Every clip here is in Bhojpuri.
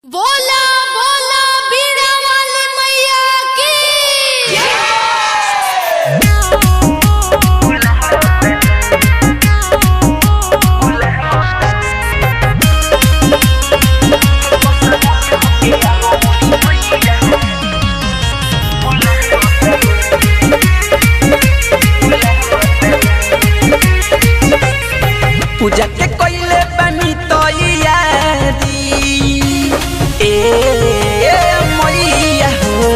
बोला बोला बीड़ा वाली मैया की पूजा के कोइले बनी तो यारी मैया हो।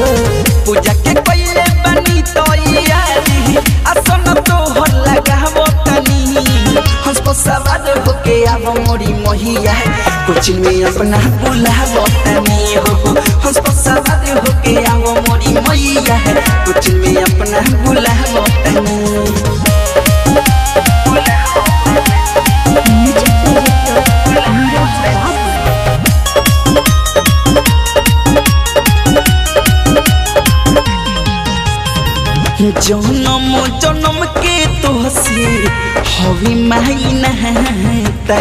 पूजा के कोइले बनी तो यारी आसन तो हर लगावो तनी हंस को सवार होके आवो मोरी मोहिया कुछ में अपना बुलावो तनी हो। हंस को सवार होके आवो मोरी मोहिया कुछ में अपना बुलावो तनी। जन्म जन्म के तोहसे हवी माई नहाता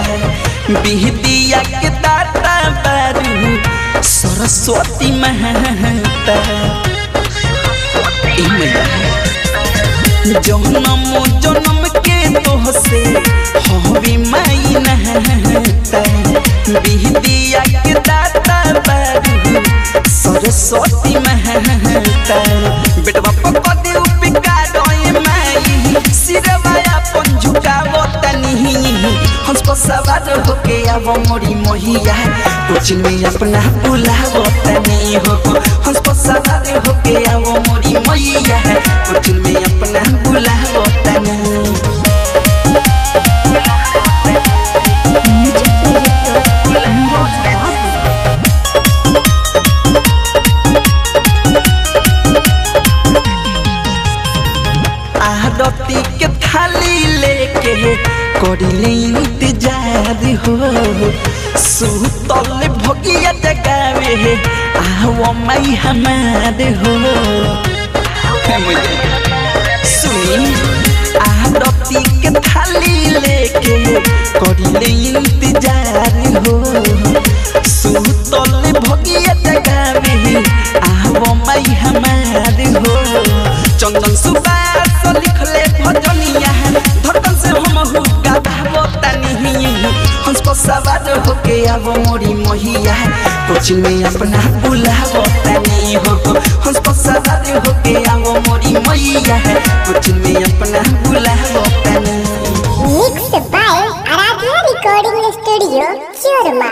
बिहदिया के दाता बारू सरस्वती महता। जन्म जन्म के तोहसे हवी माई नहाता बिहदिया के दाता बारू सरस्वती महता। बेटवा पकड़े उपकारोए माई सिरवाया पन झुकावो तनी हंस को सवार होके आवो मोरी मोहिया कुछ में अपना बुलावो तनी हो। हंस को सवार होके आवो मोरी मोहिया कुछ में अपना बुलावो तनी। आरती के थाली लेके करिले इंतजार हो सुतल भगिया जगावे आओ माई हमार हो। सुनी आरती के थाली लेके करिले इंतजार हो सुतल भगिया जगावे आओ माई हमार हो। चंदन सुबास लिखले भजनिया धड़कन से हम गावो तनी हंस को सवार होके आवो मोरी मोहिया कुछ में अपना बुलावो तनी हो। हंस को सवार होके आवो मोरी मोहिया कुछ में अपना बुलावो तनी। Mix by Aaradhya recording studio churma.